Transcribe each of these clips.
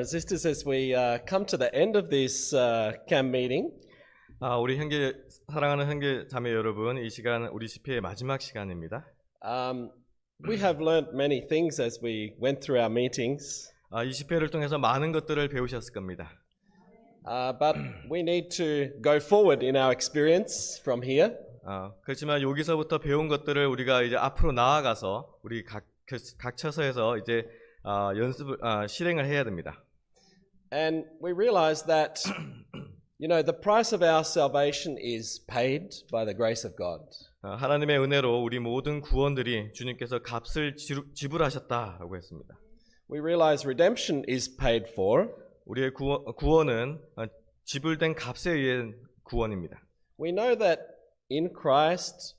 and sisters, as we come to the end of this camp meeting, 우리 형제 사랑하는 형제 자매 여러분, 이 시간 우리 집회의 마지막 시간입니다. we have learnt many things as we went through our meetings, 이 집회를 통해서 많은 것들을 배우셨을 겁니다. but we need to go forward in our experience from here. 그렇지만 여기서부터 배운 것들을 우리가 이제 앞으로 나아가서 우리 각 처소에서 이제 연습을 실행을 해야 됩니다. And we realize that the price of our salvation is paid by the grace of God. 하나님의 은혜로 우리 모든 구원들이 주님께서 값을 지불하셨다라고 했습니다. We realize redemption is paid for. 우리의 구원은 지불된 값에 의한 구원입니다. We know that in Christ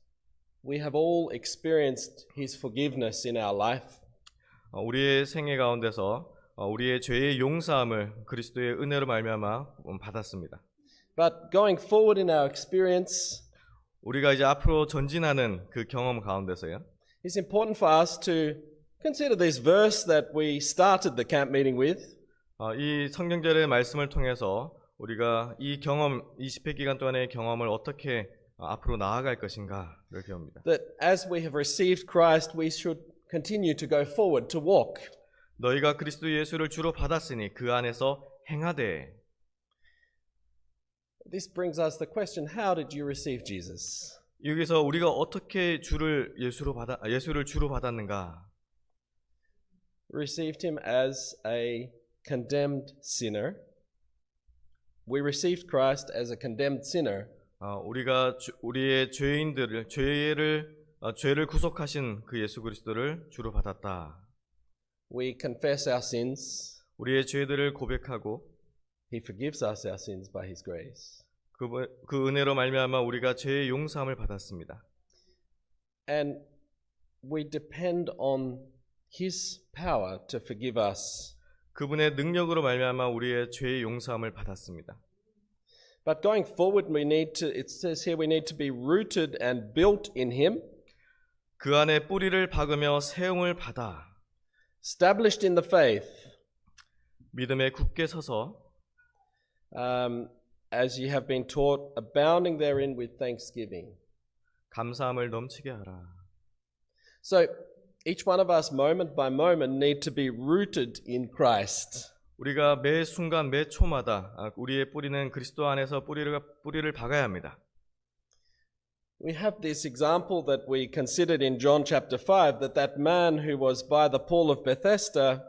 we have all experienced His forgiveness in our life. 우리의 생애 가운데서 우리의 죄의 용서함을 그리스도의 은혜로 말미암아 받았습니다. But going forward in our experience, 우리가 이제 앞으로 전진하는 그 경험 가운데서요. it's important for us to consider this verse that we started the camp meeting with. 이 성경절의 말씀을 통해서 우리가 이 집회 기간 동안의 경험을 어떻게 앞으로 나아갈 것인가를 배웁니다. That as we have received Christ, we should continue to go forward to walk. 너희가 그리스도 예수를 주로 받았으니 그 안에서 행하되. This brings us the question, how did you receive Jesus? 여기서 우리가 어떻게 예수를 주로 받았는가? Received him as a condemned sinner. We received Christ as a condemned sinner. 우리가 우리의 죄를 구속하신 그 예수 그리스도를 주로 받았다. We confess our sins. 우리의 죄들을 고백하고 He forgives us our sins by His grace. 그 은혜로 말미암아 우리가 죄의 용서함을 받았습니다. And we depend on His power to forgive us. 그분의 능력으로 말미암아 우리의 죄의 용서함을 받았습니다. But going forward, it says here we need to be rooted and built in Him. 그 안에 뿌리를 박으며 세움을 받아. Established in the faith. 믿음에 굳게 서서. As you have been taught, abounding therein with thanksgiving. 감사함을 넘치게 하라. So each one of us, moment by moment, need to be rooted in Christ. 우리가 매 순간 매 초마다 우리의 뿌리는 그리스도 안에서 뿌리를 박아야 합니다. We have this example that we considered in John chapter 5, that man who was by the pool of Bethesda,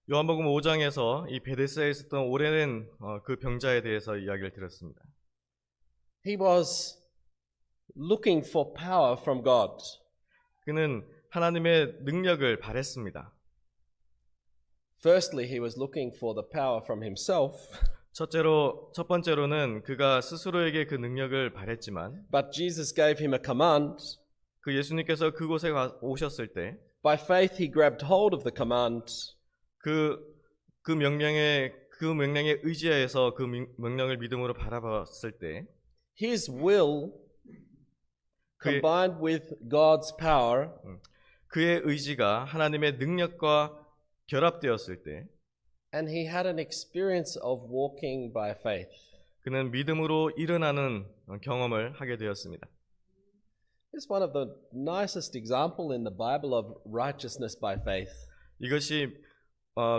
요한복음 5장에서 이 베데스다에 있었던 오래된 그 병자에 대해서 이야기를 들었습니다. he was looking for power from God. 그는 하나님의 능력을 바랬습니다. Firstly, he was looking for the power from himself. 첫 번째로는 그가 스스로에게 그 능력을 바랬지만, but Jesus gave him a command. 그 예수님께서 그곳에 오셨을 때, by faith he grabbed hold of the command. 그 명령에 의지하여서 그 명령을 믿음으로 바라봤을 때, his will combined with God's power, 그의 의지가 하나님의 능력과 결합되었을 때, and he had an experience of walking by faith. 그는 믿음으로 일어나는 경험을 하게 되었습니다. It's one of the nicest example in the Bible of righteousness by faith. 이것이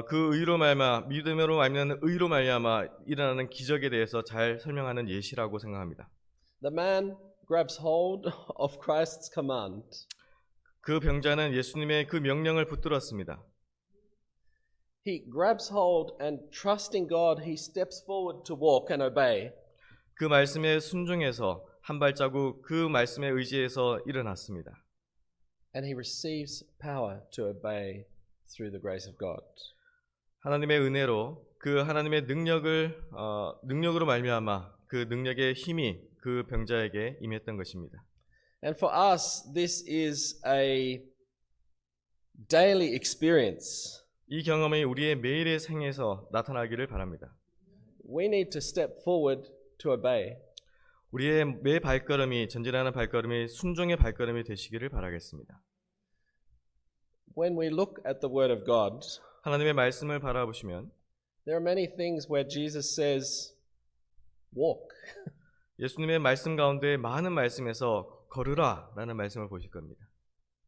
그 의로 말미암아 믿음으로 말미암는 의로 말미암아 일어나는 기적에 대해서 잘 설명하는 예시라고 생각합니다. The man grabs hold of Christ's command. 그 병자는 예수님의 그 명령을 붙들었습니다. He grabs hold and trusting God, he steps forward to walk and obey. 그 말씀에 순종해서 한 발자국 그 말씀에 의지해서 일어났습니다. And he receives power to obey through the grace of God. 하나님의 은혜로 그 하나님의 능력으로 말미암아 그 능력의 힘이 그 병자에게 임했던 것입니다. And for us, this is a daily experience. 이 경험이 우리의 매일의 생에서 나타나기를 바랍니다. We need to step forward to obey. 우리의 매 발걸음이 전진하는 발걸음이 순종의 발걸음이 되시기를 바라겠습니다. When we look at the Word of God, 하나님의 말씀을 바라보시면 There are many things where Jesus says, walk. 예수님의 말씀 가운데 많은 말씀에서 걸으라 라는 말씀을 보실 겁니다.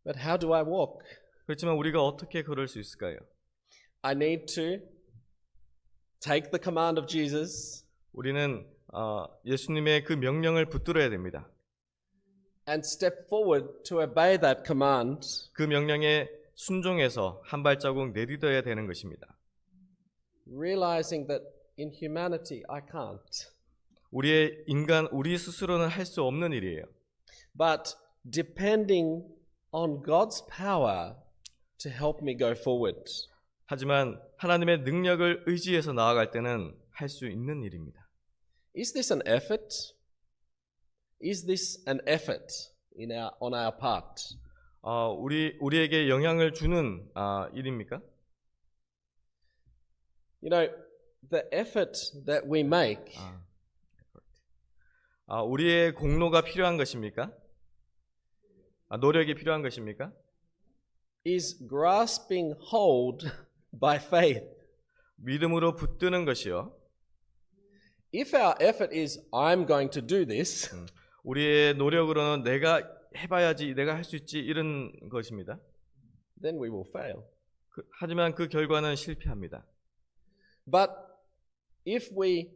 But how do I walk? 그렇지만 우리가 어떻게 걸을 수 있을까요? I need to take the command of Jesus 우리는 예수님의 그 명령을 붙들어야 됩니다. and step forward to obey that command, 그 명령에 순종해서 한 발자국 내딛어야 되는 것입니다. realizing that in humanity I can't. 우리 스스로는 할 수 없는 일이에요. But depending on God's power to help me go forward. 하지만 하나님의 능력을 의지해서 나아갈 때는 할 수 있는 일입니다. Is this an effort? Is this an effort on our part? 우리에게 영향을 주는 일입니까? You know, the effort that we make 우리의 공로가 필요한 것입니까? 노력이 필요한 것입니까? is grasping hold by faith. 믿음으로 붙드는 것이요. If our effort is, I'm going to do this, 우리의 노력으로는 내가 해봐야지, 내가 할 수 있지 이런 것입니다. then we will fail. 하지만 그 결과는 실패합니다. But if we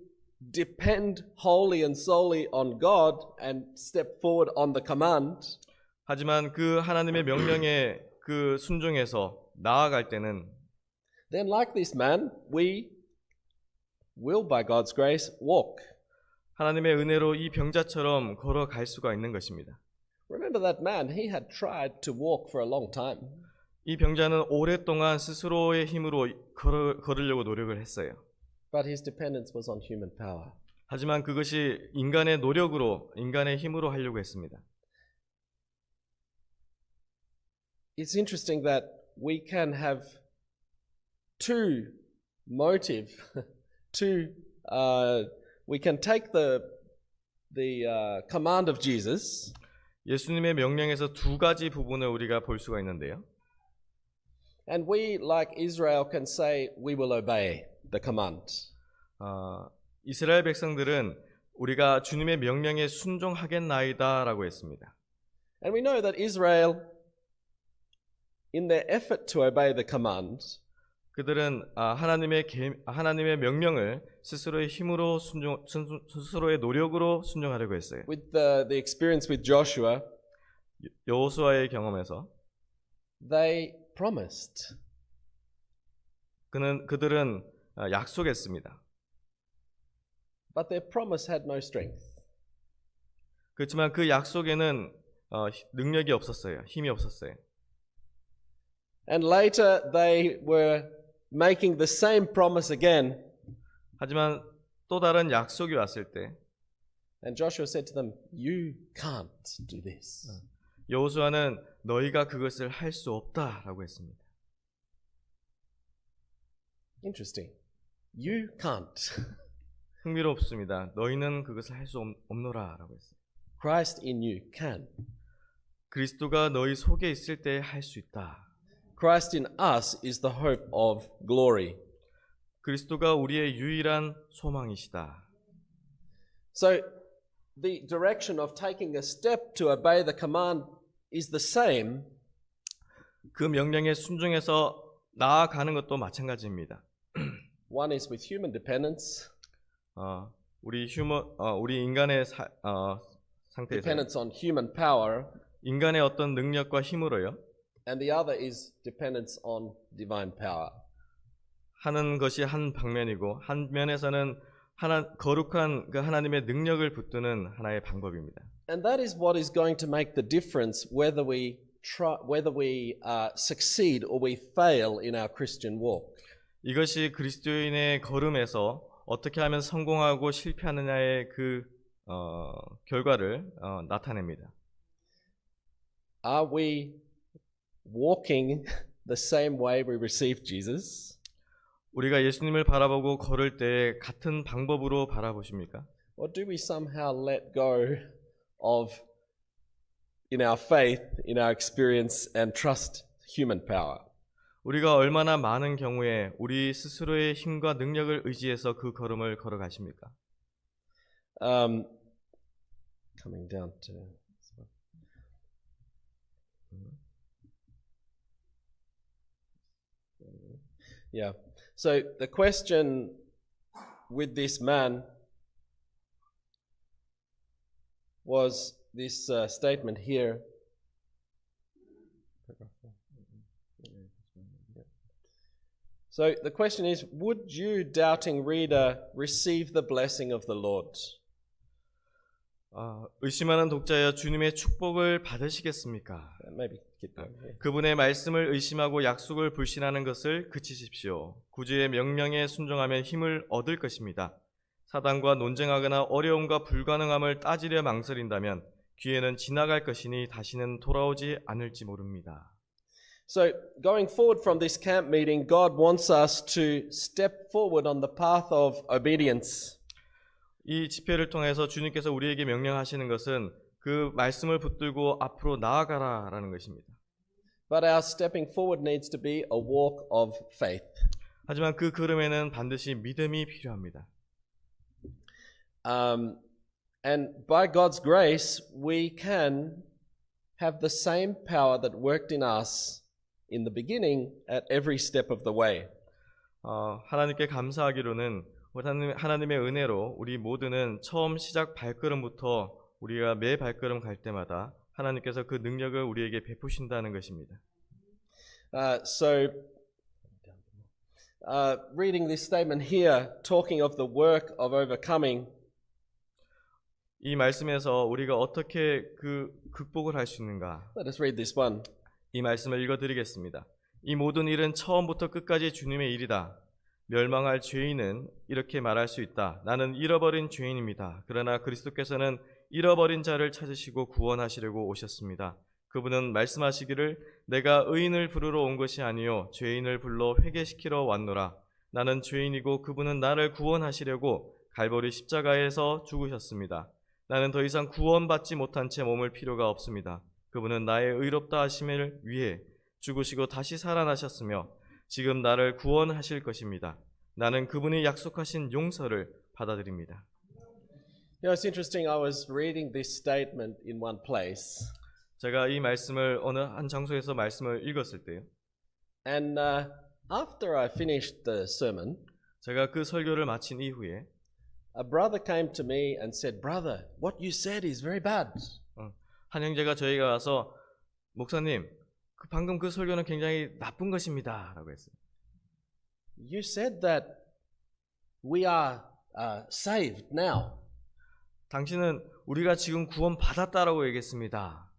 depend wholly and solely on God and step forward on the command, 하지만 그 하나님의 명령에 그 순종해서 나아갈 때는 then like this man, we will by God's grace walk. 하나님의 은혜로 이 병자처럼 걸어갈 수가 있는 것입니다. Remember that man, he had tried to walk for a long time. 이 병자는 오랫동안 스스로의 힘으로 걸으려고 노력을 했어요. But his dependence was on human power. 하지만 그것이 인간의 노력으로, 인간의 힘으로 하려고 했습니다. It's interesting that we can have two motive, we can take the command of Jesus, 예수님의 명령에서 두 가지 부분을 우리가 볼 수가 있는데요. and we, like Israel, can say we will obey the command. 이스라엘 백성들은 우리가 주님의 명령에 순종하겠나이다라고 했습니다. And we know that Israel, in their effort to obey the command, 그들은 하나님의 명령을 스스로의 힘으로 스스로의 노력으로 순종하려고 했어요. with the experience with Joshua, 여호수아의 경험에서 they promised. 그들은 약속했습니다. But their promise had no strength. 그렇지만 그 약속에는 능력이 없었어요. 힘이 없었어요. And later they were making the same promise again. 하지만 또 다른 약속이 왔을 때 And Joshua said to them, you can't do this. 여호수아는 너희가 그것을 할 수 없다라고 했습니다. Interesting. You can't. 흥미롭습니다. 너희는 그것을 할 수 없노라라고 했어요. Christ in you can. 그리스도가 너희 속에 있을 때 할 수 있다. Christ in us is the hope of glory. 그리스도가 우리의 유일한 소망이시다. So the direction of taking a step to obey the command is the same. 그 명령에 순종해서 나아가는 것도 마찬가지입니다. One is with human dependence, 우리 인간의 상태에서 dependence on human power, 인간의 어떤 능력과 힘으로요. and the other is dependence on divine power. 하는 것이 한 방면이고 한 면에서는 거룩한 그 하나님의 능력을 붙드는 하나의 방법입니다. And that is what is going to make the difference whether we succeed or we fail in our Christian walk. 이것이 그리스도인의 걸음에서 어떻게 하면 성공하고 실패하느냐의 그 결과를 나타냅니다. Are we walking the same way we received Jesus? 우리가 예수님을 바라보고 걸을 때 같은 방법으로 바라보십니까? Or do we somehow let go of, in our faith, in our experience, and trust human power? 우리가 얼마나 많은 경우에 우리 스스로의 힘과 능력을 의지해서 그 걸음을 걸어가십니까? Coming down to yeah. So the question with this man was this statement here. So the question is, would you, doubting reader, receive the blessing of the Lord? 의심하는 독자여 주님의 축복을 받으시겠습니까? Maybe keep going. Yeah. 그분의 말씀을 의심하고 약속을 불신하는 것을 그치십시오. 구주의 명령에 순종하면 힘을 얻을 것입니다. 사단과 논쟁하거나 어려움과 불가능함을 따지려 망설인다면 기회는 지나갈 것이니 다시는 돌아오지 않을지 모릅니다. So going forward from this camp meeting, God wants us to step forward on the path of obedience. 이 집회를 통해서 주님께서 우리에게 명령하시는 것은 그 말씀을 붙들고 앞으로 나아가라라는 것입니다. But our stepping forward needs to be a walk of faith. 하지만 그 걸음에는 반드시 믿음이 필요합니다. And by God's grace, we can have the same power that worked in us in the beginning at every step of the way. 하나님께 감사하기로는 하나님의 은혜로 우리 모두는 처음 시작 발걸음부터 우리가 매 발걸음 갈 때마다 하나님께서 그 능력을 우리에게 베푸신다는 것입니다. Reading this statement here, talking of the work of overcoming, 이 말씀에서 우리가 어떻게 그 극복을 할 수 있는가? let us read this one. 이 말씀을 읽어드리겠습니다. 이 모든 일은 처음부터 끝까지 주님의 일이다. 멸망할 죄인은 이렇게 말할 수 있다. 나는 잃어버린 죄인입니다. 그러나 그리스도께서는 잃어버린 자를 찾으시고 구원하시려고 오셨습니다. 그분은 말씀하시기를 내가 의인을 부르러 온 것이 아니요 죄인을 불러 회개시키러 왔노라. 나는 죄인이고 그분은 나를 구원하시려고 갈보리 십자가에서 죽으셨습니다. 나는 더 이상 구원받지 못한 채 머물 필요가 없습니다. 그분은 나의 의롭다 하심을 위해 죽으시고 다시 살아나셨으며 지금 나를 구원하실 것입니다. 나는 그분이 약속하신 용서를 받아들입니다. You know, it's interesting. I was reading this statement in one place, 제가 이 말씀을 어느 한 장소에서 말씀을 읽었을 때요. and after I finished the sermon, 제가 그 설교를 마친 이후에 a brother came to me and said, "Brother, what you said is very bad." 한 형제가 저희가 와서 목사님, 방금 그 설교는 굉장히 나쁜 것입니다 라고 했어요. You said that we are saved now. 당신은 우리가 지금 구원 받았다라고 얘기했습니다.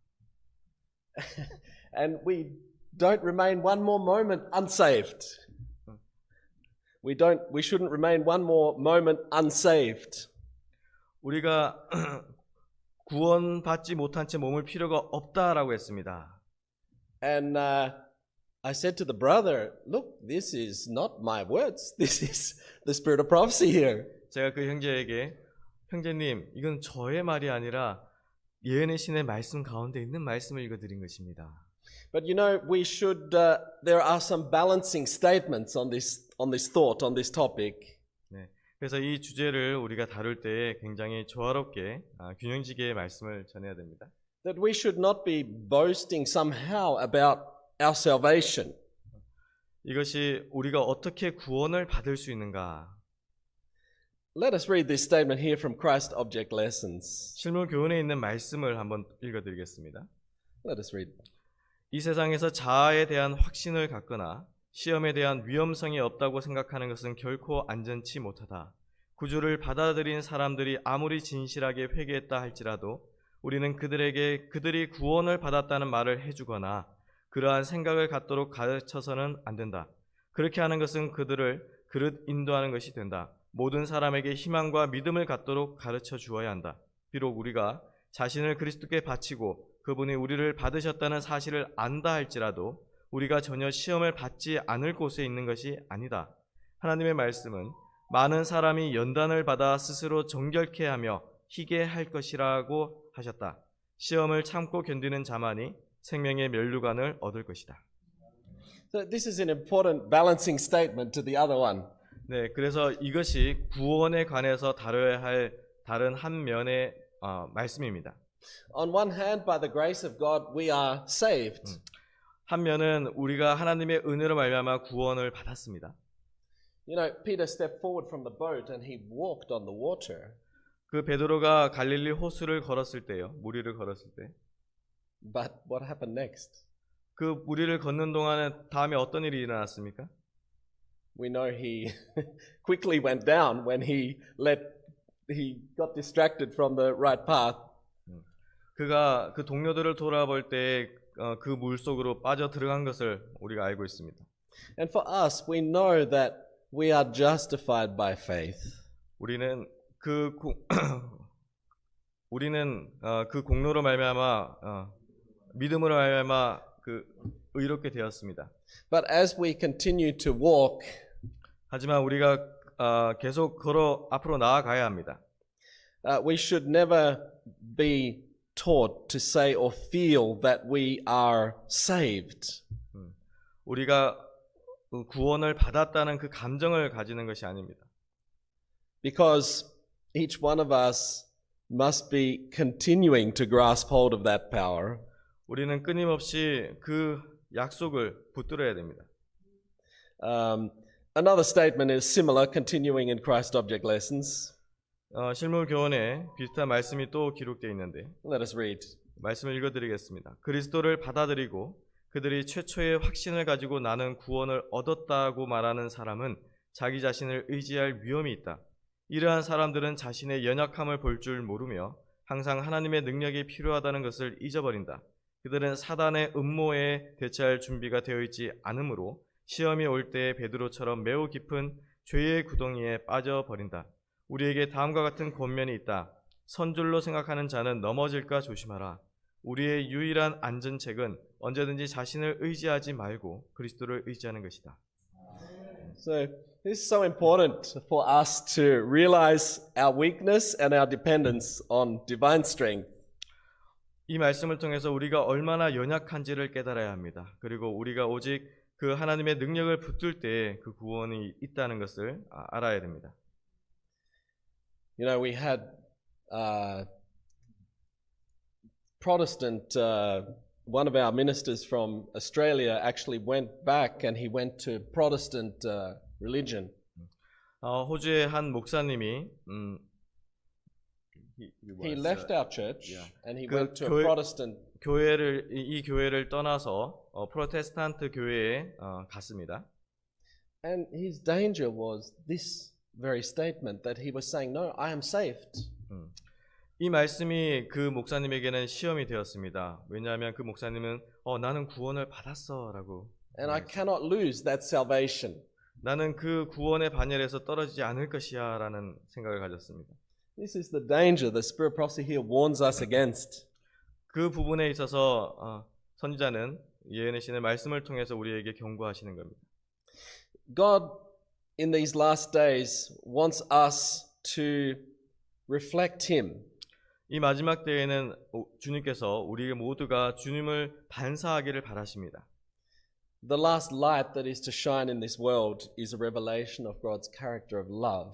And we don't remain one more moment unsaved. We shouldn't remain one more moment unsaved. 우리가 구원받지 못한 채 머물 필요가 없다라고 했습니다. And I said to the brother, "Look, this is not my words. This is the spirit of prophecy here." 제가 그 형제에게 형제님, 이건 저의 말이 아니라 예언의 신의 말씀 가운데 있는 말씀을 읽어드린 것입니다. But you know, we should. There are some balancing statements on this thought, on this topic. 네, 그래서 이 주제를 우리가 다룰 때 굉장히 조화롭게 균형지게 말씀을 전해야 됩니다. That we should not be boasting somehow about our salvation. 이것이 우리가 어떻게 구원을 받을 수 있는가? Let us read this statement here from Christ Object Lessons. 실물 교훈에 있는 말씀을 한번 읽어드리겠습니다. Let us read. 이 세상에서 자아에 대한 확신을 갖거나 시험에 대한 위험성이 없다고 생각하는 것은 결코 안전치 못하다. 구주를 받아들인 사람들이 아무리 진실하게 회개했다 할지라도 우리는 그들에게 그들이 구원을 받았다는 말을 해주거나 그러한 생각을 갖도록 가르쳐서는 안 된다. 그렇게 하는 것은 그들을 그릇 인도하는 것이 된다. 모든 사람에게 희망과 믿음을 갖도록 가르쳐 주어야 한다. 비록 우리가 자신을 그리스도께 바치고 그분이 우리를 받으셨다는 사실을 안다 할지라도 우리가 전혀 시험을 받지 않을 곳에 있는 것이 아니다. 하나님의 말씀은 많은 사람이 연단을 받아 스스로 정결케 하며 희게 할 것이라고 하셨다. 시험을 참고 견디는 자만이 생명의 면류관을 얻을 것이다. So this is an important balancing statement to the other one. 네, 그래서 이것이 구원에 관해서 다뤄야 할 다른 한 면의 말씀입니다. On one hand, by the grace of God, we are saved. 한 면은 우리가 하나님의 은혜로 말미암아 구원을 받았습니다. You know, Peter stepped forward from the boat and he walked on the water. 그 베드로가 갈릴리 호수를 걸었을 때요, 무리를 걸었을 때, But what happened next? 그 무리를 걷는 동안에 다음에 어떤 일이 일어났습니까? We know he quickly went down when he got distracted from the right path. 그가 그 동료들을 돌아볼 때 그 물 속으로 빠져 들어간 것을 우리가 알고 있습니다. And for us, we know that we are justified by faith. 우리는 그 공로로 말미암아 믿음으로 말미암아 그 의롭게 되었습니다. But as we continue to walk, 하지만 우리가 계속 앞으로 나아가야 합니다. we should never be taught to say or feel that we are saved. 우리가 구원을 받았다는 그 감정을 가지는 것이 아닙니다. Because each one of us must be continuing to grasp hold of that power. 우리는 끊임없이 그 약속을 붙들어야 됩니다. Another statement is similar, continuing in Christ object lessons. 실물 교훈에 비슷한 말씀이 또 기록되어 있는데 Let us read. 말씀을 읽어드리겠습니다. 그리스도를 받아들이고 그들이 최초의 확신을 가지고 나는 구원을 얻었다고 말하는 사람은 자기 자신을 의지할 위험이 있다. 이러한 사람들은 자신의 연약함을 볼 줄 모르며 항상 하나님의 능력이 필요하다는 것을 잊어버린다. 그들은 사단의 음모에 대처할 준비가 되어 있지 않으므로 시험이 올 때 베드로처럼 매우 깊은 죄의 구덩이에 빠져버린다. 우리에게 다음과 같은 권면이 있다. 선줄로 생각하는 자는 넘어질까 조심하라. 우리의 유일한 안전책은 언제든지 자신을 의지하지 말고 그리스도를 의지하는 것이다. So this is so important for us to realize our weakness and our dependence on divine strength. 이 말씀을 통해서 우리가 얼마나 연약한지를 깨달아야 합니다. 그리고 우리가 오직 그 하나님의 능력을 붙들 때 그 구원이 있다는 것을 알아야 됩니다. You know, we had Protestant, one of our ministers from Australia actually went back and he went to Protestant religion. 호주의 한 목사님이 He left our church and he 그 went to a Protestant. 이 교회를 떠나서 프로테스탄트 교회에 갔습니다. And his danger was this very statement that he was saying, no, I am saved. 이 말씀이 그 목사님에게는 시험이 되었습니다. 왜냐하면 그 목사님은 나는 구원을 받았어라고. And I cannot lose that salvation. 나는 그 구원의 반열에서 떨어지지 않을 것이야라는 생각을 가졌습니다. This is the danger the Spirit of prophecy here warns us against. 그 부분에 있어서 선지자는 예언의 신의 말씀을 통해서 우리에게 경고하시는 겁니다. God in these last days wants us to reflect Him. 이 마지막 때에는 주님께서 우리 모두가 주님을 반사하기를 바라십니다. The last light that is to shine in this world is a revelation of God's character of love.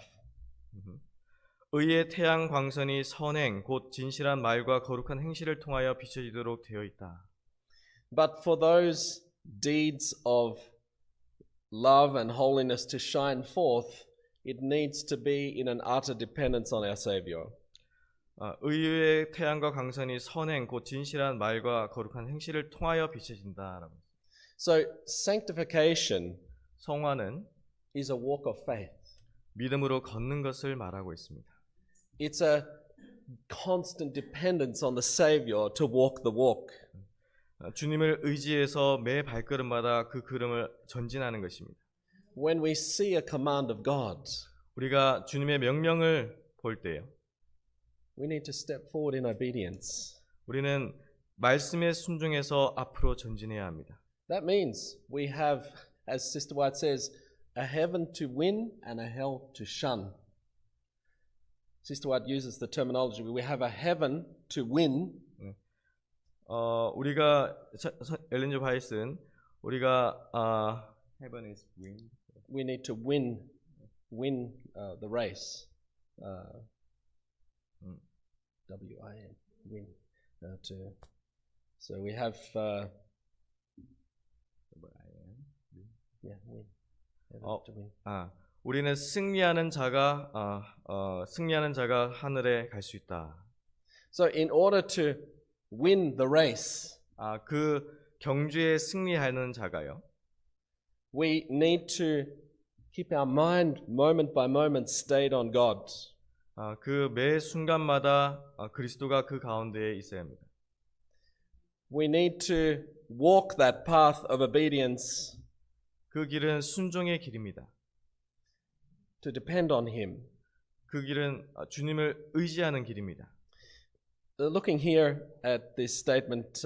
의의 태양 광선이 선행 곧 진실한 말과 거룩한 행실을 통하여 비춰지도록 되어 있다. But for those deeds of love and holiness to shine forth, it needs to be in an utter dependence on our Savior. 의의 태양과 광선이 선행 곧 진실한 말과 거룩한 행실을 통하여 비춰진다라고. So sanctification 성화는 is a walk of faith. 믿음으로 걷는 것을 말하고 있습니다. It's a constant dependence on the Savior to walk the walk. 주님을 의지해서 매 발걸음마다 그 걸음을 전진하는 것입니다. When we see a command of God, 우리가 주님의 명령을 볼 때요. we need to step forward in obedience. 우리는 말씀에 순종해서 앞으로 전진해야 합니다. That means we have, as Sister White says, a heaven to win and a hell to shun. Sister White uses the terminology, we have a heaven to win. 우리가 엘렌 지 화이트는 우리가 heaven is win. We need to win the race. W-I-N, win. So we have, yeah, win. To win. 우리는 승리하는 자가 하늘에 갈 수 있다. So in order to win the race, 그 경주에 승리하는 자가요. we need to keep our mind moment by moment stayed on God. 그 매 순간마다 그리스도가 그 가운데에 있어야 합니다. We need to walk that path of obedience 그 길은 순종의 길입니다. to depend on Him. 그 길은 주님을 의지하는 길입니다. Looking here at this statement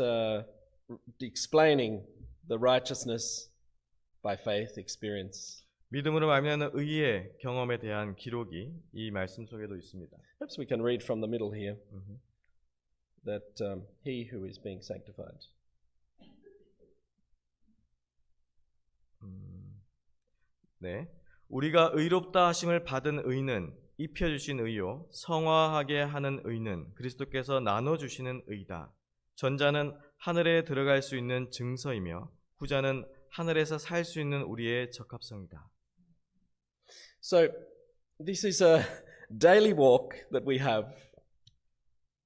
explaining the righteousness by faith experience. 믿음으로 말미암는 의의 경험에 대한 기록이 이 말씀 속에도 있습니다. Perhaps we can read from the middle here that he who is being sanctified. 네, 우리가 의롭다 하심을 받은 의는 입혀주신 의요 성화하게 하는 의는 그리스도께서 나눠주시는 의다. 전자는 하늘에 들어갈 수 있는 증서이며 후자는 하늘에서 살 수 있는 우리의 적합성이다. So this is a daily walk that we have.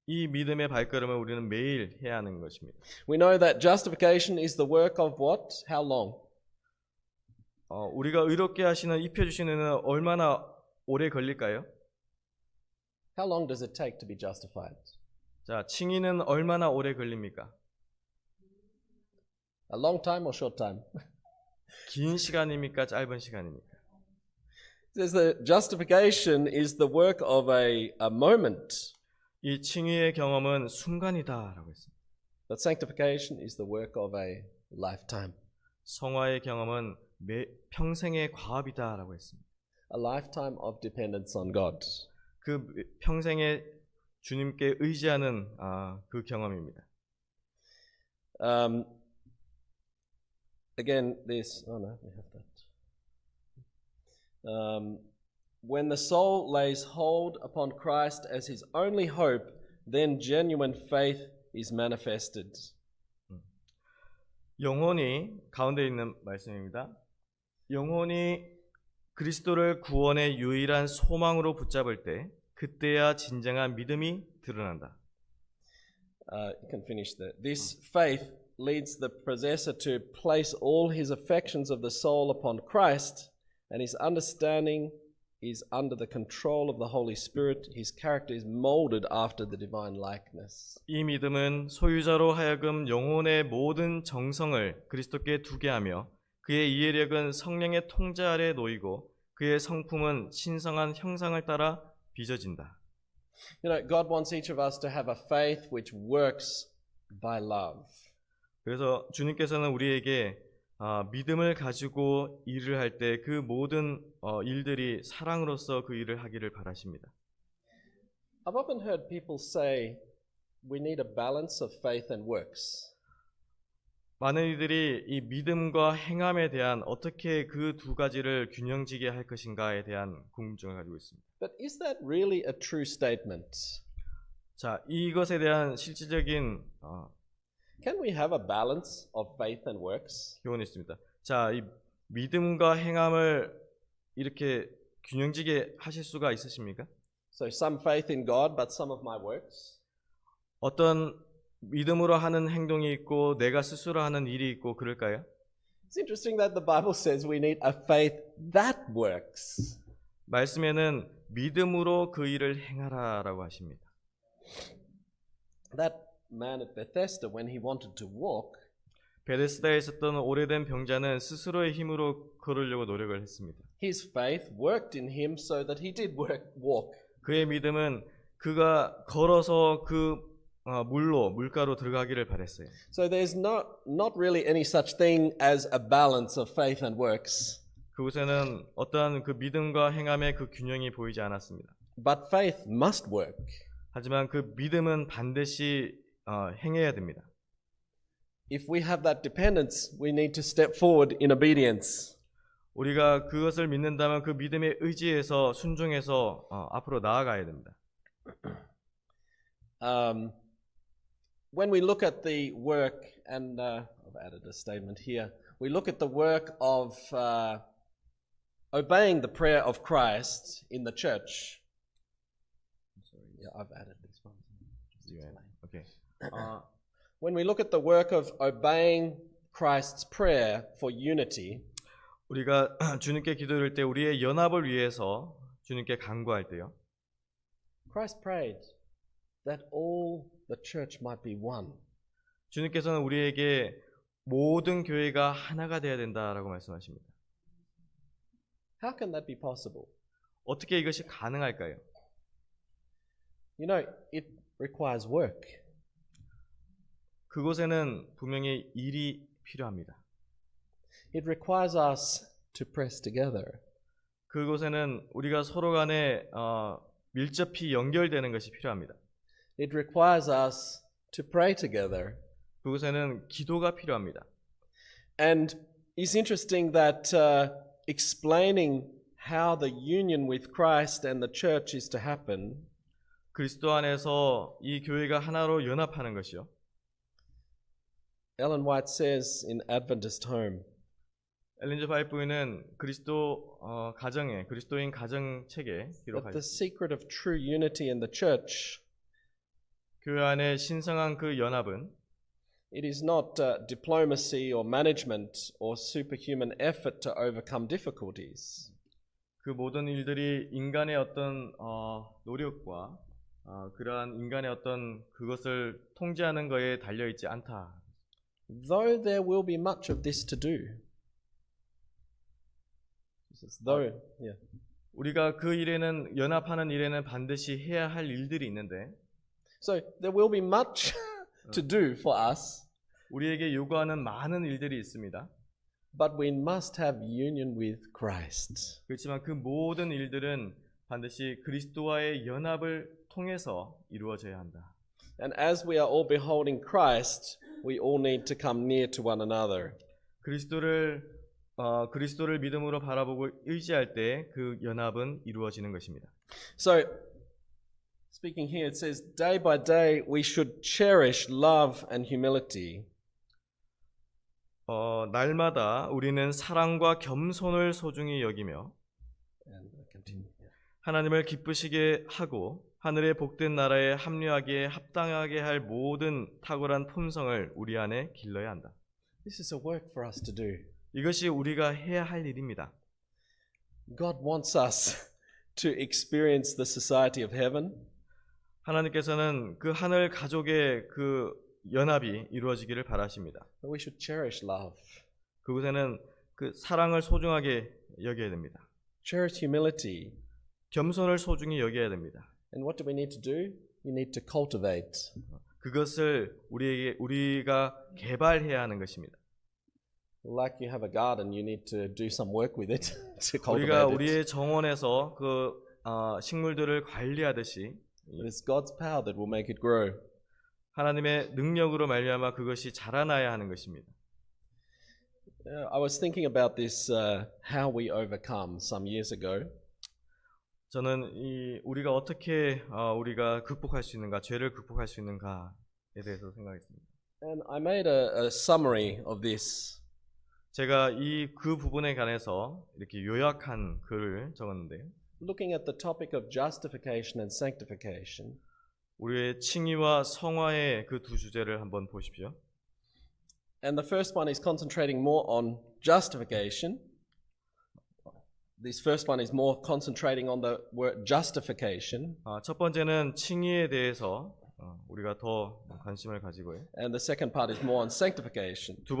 이 믿음의 발걸음을 우리는 매일 해야 하는 것입니다. We know that justification is the work of what? How long? 우리가 의롭게 하시는 입혀주시는 의는 얼마나 오래 걸릴까요? How long does it take to be justified? 자, 칭의는 얼마나 오래 걸립니까? A long time or short time? 긴 시간입니까? 짧은 시간입니까? It says that justification is the work of a moment. 이 칭의의 경험은 순간이다라고 했습니다. But sanctification is the work of a lifetime. 성화의 경험은 평생의 과업이다라고 했습니다. A lifetime of dependence on God. 그 평생에 주님께 의지하는 그 경험입니다. Again, this. Oh no, we have that. When the soul lays hold upon Christ as his only hope, then genuine faith is manifested. 영혼이 가운데 있는 말씀입니다. 영혼이 그리스도를 구원의 유일한 소망으로 붙잡을 때 그때야 진정한 믿음이 드러난다. You can finish that. This faith leads the possessor to place all his affections of the soul upon Christ, and his understanding is under the control of the Holy Spirit. His character is molded after the divine likeness. 이 믿음은 소유자로 하여금 영혼의 모든 정성을 그리스도께 두게 하며 그의 이해력은 성령의 통제 아래 놓이고 그의 성품은 신성한 형상을 따라 빚어진다. You know, God wants each of us to have a faith which works by love. 그래서 주님께서는 우리에게 믿음을 가지고 일을 할 때 그 모든 일들이 사랑으로서 그 일을 하기를 바라십니다. I've often heard people say we need a balance of faith and works. 많은 이들이 이 믿음과 행함에 대한 어떻게 그 두 가지를 균형지게 할 것인가에 대한 궁금증을 가지고 있습니다. But is that really a true statement? 자, 이것에 대한 실질적인 Can we have a balance of faith and works? 교훈이 있습니다. 자, 이 믿음과 행함을 이렇게 균형지게 하실 수가 있으십니까? So some faith in God, but some of my works. 어떤 믿음으로 하는 행동이 있고 내가 스스로 하는 일이 있고 그럴까요? It's interesting that the Bible says we need a faith that works. 말씀에는 믿음으로 그 일을 행하라라고 하십니다. That man at Bethesda, when he wanted to walk, 베데스다에 있었던 오래된 병자는 스스로의 힘으로 걸으려고 노력을 했습니다. his faith worked in him so that he did walk. 그의 믿음은 그가 걸어서 그 물가로 들어가기를 바랬어요. So there's not really any such thing as a balance of faith and works. 그곳에는 어떠한 그 믿음과 행함의 그 균형이 보이지 않았습니다. But faith must work. 하지만 그 믿음은 반드시 행해야 됩니다. if we have that dependence, we need to step forward in obedience. 우리가 그것을 믿는다면 그 믿음에 의지해서 순종해서 앞으로 나아가야 됩니다. When we look at the work, and I've added a statement here, we look at the work of obeying the prayer of Christ in the church. I'm sorry, yeah, I've added this one. 오케이. When we look at the work of obeying Christ's prayer for unity, 우리가 주님께 기도할 때 우리의 연합을 위해서 주님께 간구할 때요. Christ prayed that all the church might be one. 주님께서는 우리에게 모든 교회가 하나가 되어야 된다라고 말씀하십니다. How can that be possible? 어떻게 이것이 가능할까요? You know, it requires work. 그곳에는 분명히 일이 필요합니다. It requires us to press together. 그곳에는 우리가 서로 간에 밀접히 연결되는 것이 필요합니다. It requires us to pray together. 그곳에는 기도가 필요합니다. And it's interesting that explaining how the union with Christ and the church is to happen, 그리스도 안에서 이 교회가 하나로 연합하는 것이요. Ellen White says in Adventist Home, 엘린 G. 화이트 부인은 그리스도인 가정 책에 that 기록하죠. the secret of true unity in the church, 교회 안에 신성한 그 연합은 it is not diplomacy or management or superhuman effort to overcome difficulties. 그 모든 일들이 인간의 어떤 노력과 그러한 인간의 어떤 그것을 통제하는 것에 달려 있지 않다. Though there will be much of this to do. Though, yeah. 우리가 그 일에는 연합하는 일에는 반드시 해야 할 일들이 있는데 So there will be much to do for us, 우리에게 요구하는 많은 일들이 있습니다. but we must have union with Christ. 그렇지만 그 모든 일들은 반드시 그리스도와의 연합을 통해서 이루어져야 한다. And as we are all beholding Christ, we all need to come near to one another. 그리스도를 믿음으로 바라보고 의지할 때 그 연합은 이루어지는 것입니다. So, speaking here, it says, day by day we should cherish love and humility. 날마다 우리는 사랑과 겸손을 소중히 여기며 And continue. 하나님을 기쁘시게 하고 하늘의 복된 나라에 합류하기에 합당하게 할 모든 탁월한 품성을 우리 안에 길러야 한다. This is a work for us to do. 이것이 우리가 해야 할 일입니다. God wants us to experience the society of heaven. 하나님께서는 그 하늘 가족의 그 연합이 이루어지기를 바라십니다. But we should cherish love. 그곳에는 그 사랑을 소중하게 여겨야 됩니다. Cherish humility. 겸손을 소중히 여겨야 됩니다. And what do we need to do? You need to cultivate. 그것을 우리가 개발해야 하는 것입니다. Like you have a garden, you need to do some work with it to 우리가 cultivate it. 우리의 정원에서 그 식물들을 관리하듯이 But it's God's power that will make it grow. 하나님의 능력으로 말미암아 그것이 자라나야 하는 것입니다. I was thinking about this, how we overcome some years ago. 저는 우리가 어떻게 우리가 극복할 수 있는가, 죄를 극복할 수 있는가에 대해서 생각했습니다. And I made a summary of this. 제가 그 부분에 관해서 이렇게 요약한 글을 적었는데요. Looking at the topic of justification and sanctification. 우리의 칭의와 성화의 그 두 주제를 한번 보십시오. And the first one is concentrating more on justification. This first one is more concentrating on the word justification. 첫 번째는 칭의에 대해서 우리가 더 관심을 가지고요. And the second part is more on sanctification. 두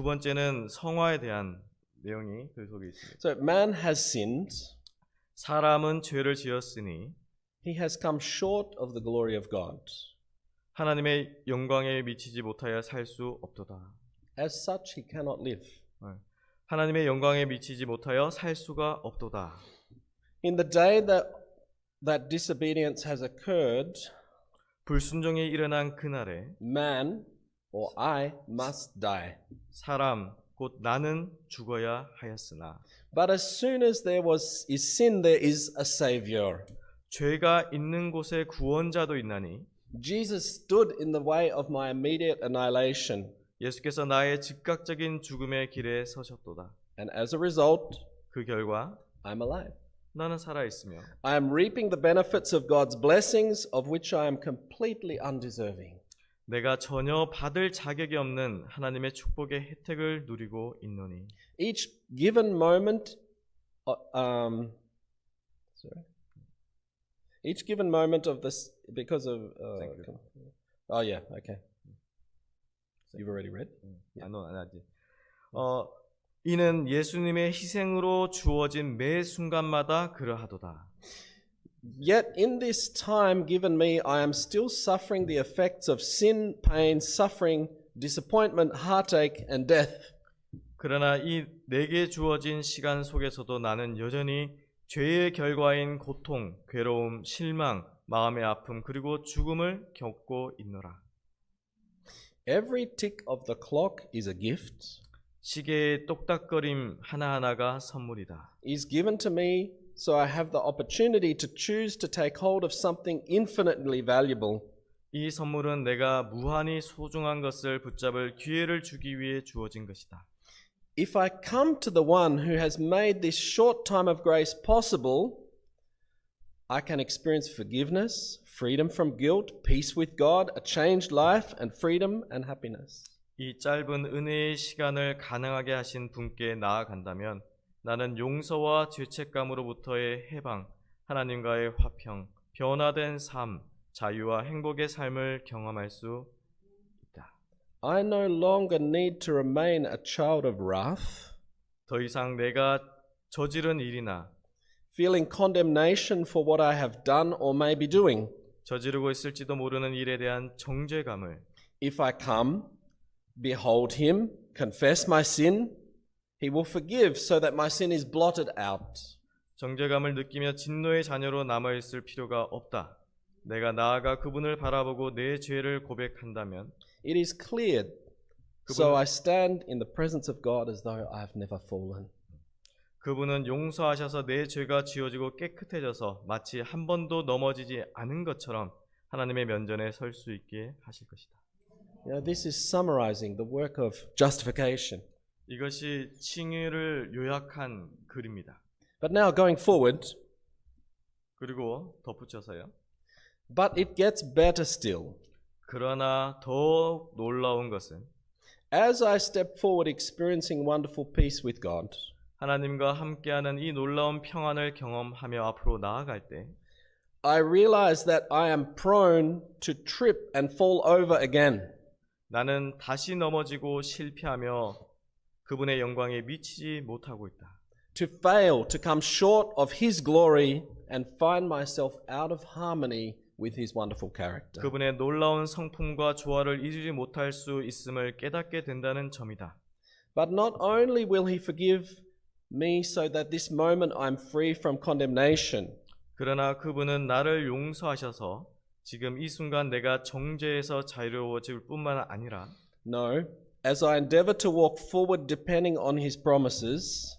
번째는 성화에 대한 내용이 그 속에 있습니다. So man has sinned. 사람은 죄를 지었으니 He has come short of the glory of God. 하나님의 영광에 미치지 못하여 살 수 없도다. As such, he cannot live. 하나님의 영광에 미치지 못하여 살 수가 없도다. In the day that disobedience has occurred, 불순종이 일어난 그날에 man or I must die. 사람 곧 나는 죽어야 하였으나 But as soon as there is sin, there is a Savior. 죄가 있는 곳에 구원자도 있나니 Jesus stood in the way of my immediate annihilation, 예수께서 나의 즉각적인 죽음의 길에 서셨도다. and as a result, 그 결과 I'm alive. 나는 살아 있으며 I am reaping the benefits of God's blessings, of which I am completely undeserving. 내가 전혀 받을 자격이 없는 하나님의 축복의 혜택을 누리고 있노니 Each given moment, each given moment of this, because of, oh yeah, okay. You've already read? 안 하지. 이는 예수님의 희생으로 주어진 매 순간마다 그러하도다. Yet in this time given me, I am still suffering the effects of sin, pain, suffering, disappointment, heartache, and death. 그러나 이 내게 주어진 시간 속에서도 나는 여전히 죄의 결과인 고통, 괴로움, 실망, 마음의 아픔, 그리고 죽음을 겪고 있노라. Every tick of the clock is a gift, 시계의 똑딱거림 하나하나가 선물이다. is given to me, so I have the opportunity to choose to take hold of something infinitely valuable. 이 선물은 내가 무한히 소중한 것을 붙잡을 기회를 주기 위해 주어진 것이다. If I come to the one who has made this short time of grace possible, I can experience forgiveness, freedom from guilt, peace with God, a changed life, and freedom and happiness. 이 짧은 은혜의 시간을 가능하게 하신 분께 나아간다면 나는 용서와 죄책감으로부터의 해방, 하나님과의 화평, 변화된 삶, 자유와 행복의 삶을 경험할 수 있다. I no longer need to remain a child of wrath, 더 이상 내가 저지른 일이나 feeling condemnation for what I have done or may be doing. 저지르고 있을지도 모르는 일에 대한 정죄감을 If I come, behold him, confess my sin, he will forgive so that my sin is blotted out. 정죄감을 느끼며 진노의 자녀로 남아있을 필요가 없다. 내가 나아가 그분을 바라보고 내 죄를 고백한다면 It is cleared. So I stand in the presence of God as though I have never fallen. 그분은 용서하셔서 내 죄가 지워지고 깨끗해져서 마치 한 번도 넘어지지 않은 것처럼 하나님의 면전에 설 수 있게 하실 것이다. This is summarizing the work of justification. 이것이 칭의를 요약한 글입니다. But now going forward, 그리고 덧붙여서요. but it gets better still. 그러나 더 놀라운 것은 As I step forward experiencing wonderful peace with God, 하나님과 함께하는 이 놀라운 평안을 경험하며 앞으로 나아갈 때 I realize that I am prone to trip and fall over again. 나는 다시 넘어지고 실패하며 그분의 영광에 미치지 못하고 있다. To fail, to come short of His glory and find myself out of harmony with His wonderful character. 그분의 놀라운 성품과 조화를 이루지 못할 수 있음을 깨닫게 된다는 점이다. But not only will He forgive me so that this moment I'm free from condemnation, 그러나 그분은 나를 용서하셔서 지금 이 순간 내가 정죄에서 자유로워질 뿐만 아니라 no, as I endeavor to walk forward depending on His promises,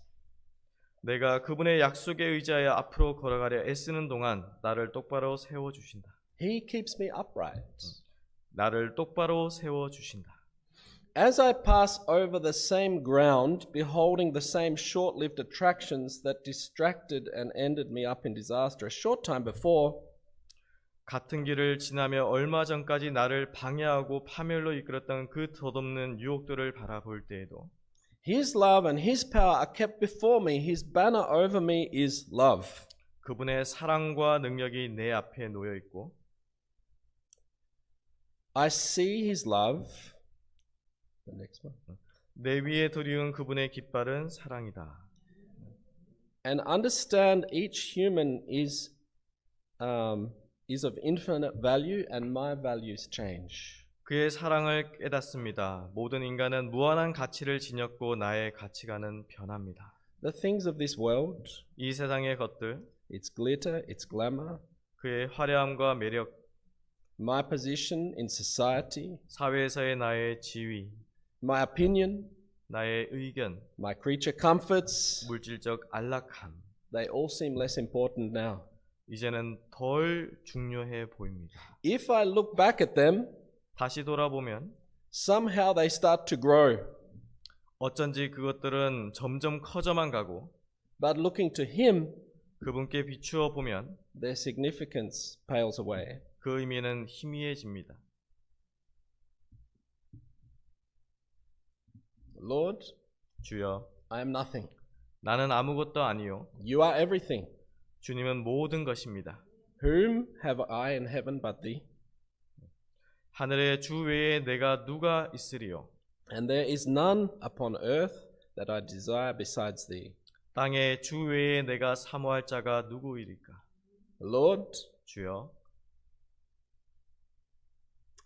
내가 그분의 약속에 의지하여 앞으로 걸어가려 애쓰는 동안 나를 똑바로 세워주신다. He keeps me upright. 나를 똑바로 세워주신다. As I pass over the same ground, beholding the same short-lived attractions that distracted and ended me up in disaster a short time before, 같은 길을 지나며 얼마 전까지 나를 방해하고 파멸로 이끌었던 그 덧없는 유혹들을 바라볼 때에도 His love and His power are kept before me. His banner over me is love. 그분의 사랑과 능력이 내 앞에 놓여 있고 I see His love. The next one. 내 위에 드리운 그분의 깃발은 사랑이다. And understand each human is of infinite value, and my values change. 그의 사랑을 깨닫습니다. 모든 인간은 무한한 가치를 지녔고 나의 가치관은 변합니다. The things of this world, 이 세상의 것들, its glitter, its glamour, 그의 화려함과 my position in society, 사회에서의 나의 지위, my opinion, 나의 의견, my creature comforts, 물질적 안락함, they all seem less important now. 이제는 덜 중요해 보입니다. If I look back at them, 다시 돌아보면 somehow they start to grow. 어쩐지 그것들은 점점 커져만 가고 But looking to Him, 그분께 비추어 보면 their significance pales away. 그 의미는 희미해집니다. Lord, 주여, I am nothing. 나는 아무것도 아니요. You are everything. 주님은 모든 것입니다. Whom have I in heaven but Thee? 하늘의 주 외에 내가 누가 있으리요? And there is none upon earth that I desire besides Thee. 땅의 주 외에 내가 사모할 자가 누구이리까? Lord, 주여,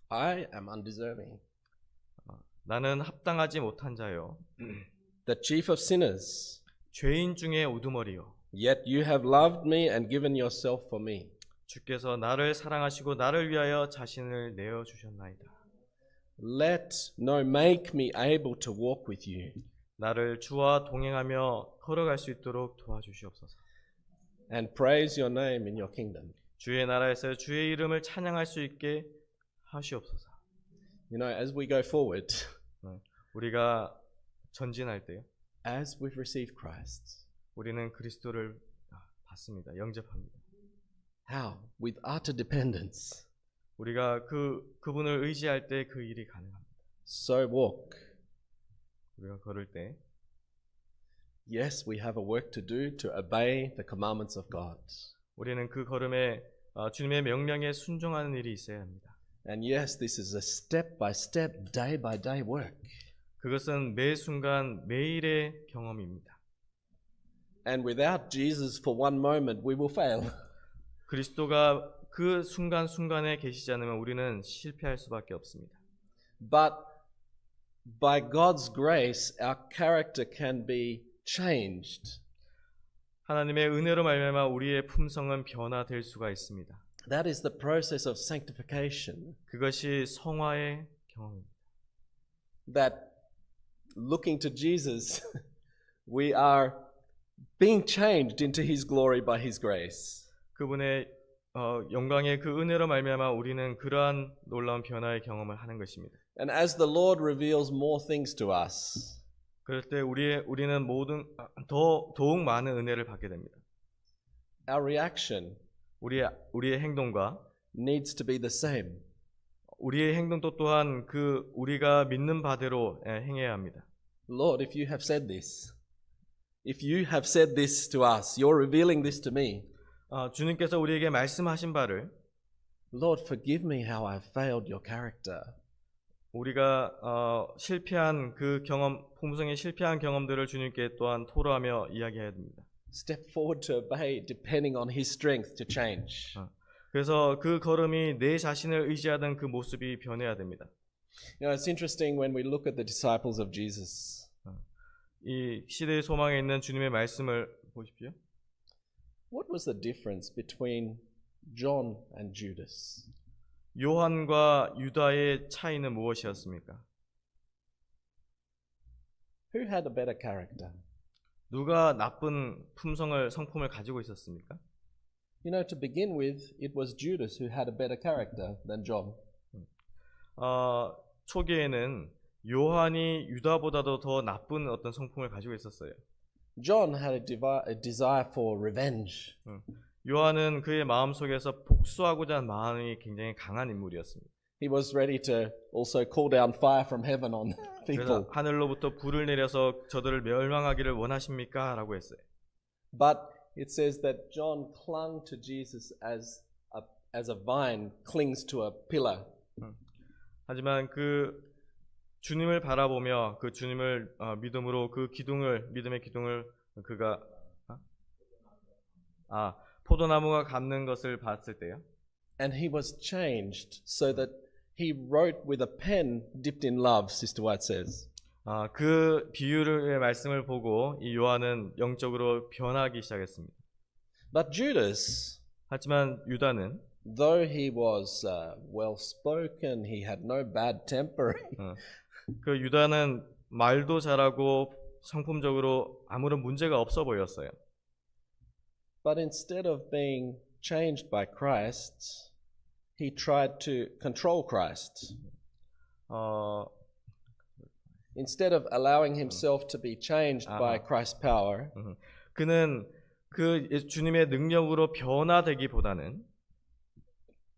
I am undeserving, 나는 합당하지 못한 자요. the chief of sinners. 죄인 중에 우두머리요. Yet you have loved me and given yourself for me. 주께서 나를 사랑하시고 나를 위하여 자신을 내어 주셨나이다. Let no make me able to walk with you. 나를 주와 동행하며 걸어갈 수 있도록 도와주시옵소서. And praise your name in your kingdom. 주의 나라에서 주의 이름을 찬양할 수 있게 하시옵소서. You know, as we go forward, 우리가 전진할 때요. as we've received Christ, 우리는 그리스도를 받습니다. 영접합니다. how? With utter dependence. 우리가 그분을 의지할 때 그 일이 가능합니다. So walk. 우리가 걸을 때 Yes, we have a work to do to obey the commandments of God. 우리는 그 걸음에 주님의 명령에 순종하는 일이 있어야 합니다. And yes, this is a step by step, day by day work. 그것은 매 순간 매일의 경험입니다. And without Jesus for one moment, we will fail. 그리스도가 그 순간순간에 계시지 않으면 우리는 실패할 수밖에 없습니다. But by God's grace, our character can be changed. 하나님의 은혜로 말미암아 우리의 품성은 변화될 수가 있습니다. That is the process of sanctification. 그것이 성화의 경험입니다. That looking to Jesus, we are being changed into His glory by His grace. 그분의 영광의 그 은혜로 말미암아 우리는 그러한 놀라운 변화의 경험을 하는 것입니다. And as the Lord reveals more things to us, 그럴 때 우리는 더욱 많은 은혜를 받게 됩니다. our reaction 우리의 행동과 needs to be the same. 우리의 행동도 또한 우리가 믿는 바대로 행해야 합니다. Lord, if you have said this, if you have said this to us, you're revealing this to me. 주님께서 우리에게 말씀하신 바를 Lord, forgive me how I've failed your character. 우리가 실패한 그 경험, 품성에 실패한 경험들을 주님께 또한 토로하며 이야기해야 됩니다. Step forward to obey, depending on His strength to change. 그래서 그 걸음이 내 자신을 의지하던 그 모습이 변해야 됩니다. You know, it's interesting when we look at the disciples of Jesus. 이 시대의 소망에 있는 주님의 말씀을 보십시오. What was the difference between John and Judas? 요한과 유다의 차이는 무엇이었습니까? Who had a better character? 누가 나쁜 성품을 가지고 있었습니까? You know, to begin with, it was Judas who had a better character than John. 초기에는 요한이 유다보다도 더 나쁜 어떤 성품을 가지고 있었어요. John had a desire for revenge. 요한은 그의 마음속에서 복수하고자 하는 마음이 굉장히 강한 인물이었습니다. He was ready to also call down fire from heaven on people. 그래서 하늘로부터 불을 내려서 저들을 멸망하기를 원하십니까? 라고 했어요. But it says that John clung to Jesus as a vine clings to a pillar. 하지만 그 주님을 바라보며 그 주님을 믿음으로 믿음의 기둥을 그가 포도나무가 감는 것을 봤을 때요. And he was changed so that he wrote with a pen dipped in love, Sister White says. 그 비유의 말씀을 보고 이 요한은 영적으로 변하기 시작했습니다. But Judas, 하지만 유다는 though he was well spoken, he had no bad temper. 그 유다는 말도 잘하고 성품적으로 아무런 문제가 없어 보였어요. But instead of being changed by Christ, he tried to control Christ. Instead of allowing himself to be changed by Christ's power, 그는 그 주님의 능력으로 변화되기보다는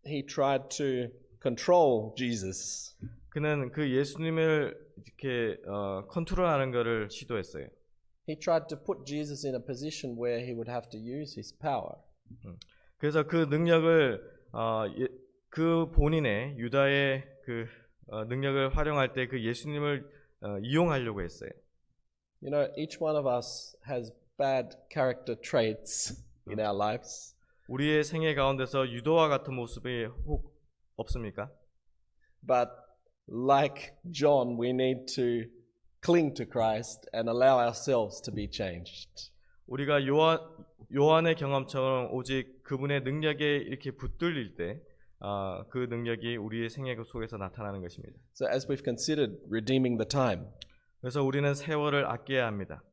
he tried to control Jesus. 그는 그 예수님을 이렇게 컨트롤하는 것을 시도했어요. He tried to put Jesus in a position where he would have to use his power. 그래서 그 능력을 그 본인의 유다의 그 능력을 활용할 때 그 예수님을 이용하려고 했어요. You know, each one of us has bad character traits in our lives. 우리의 생애 가운데서 유도와 같은 모습이 혹 없습니까? But like John, we need to cling to Christ and allow ourselves to be changed. 우리가 요한의 경험처럼 오직 그분의 능력에 이렇게 붙들릴 때 그 능력이 우리의 생애 속에서 나타나는 것입니다. So as we've considered redeeming the time, 그래서 우리는 세월을 아껴야 합니다.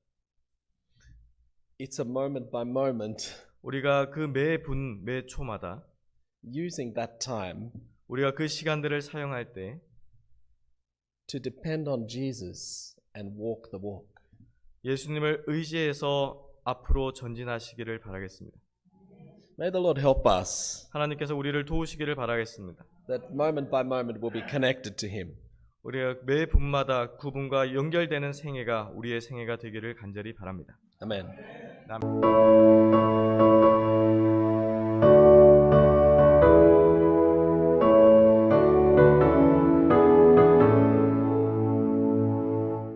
it's a moment by moment 우리가 그 매 분, 매 초마다 using that time 우리가 그 시간들을 사용할 때 to depend on Jesus and walk the walk. 예수님을 의지해서 앞으로 전진하시기를 바라겠습니다. May the Lord help us 하나님께서 우리를 도우시기를 바라겠습니다. that moment by moment we'll be connected to Him. 우리가 매 분마다 그분과 연결되는 생애가 우리의 생애가 되기를 간절히 바랍니다. Amen. 아멘.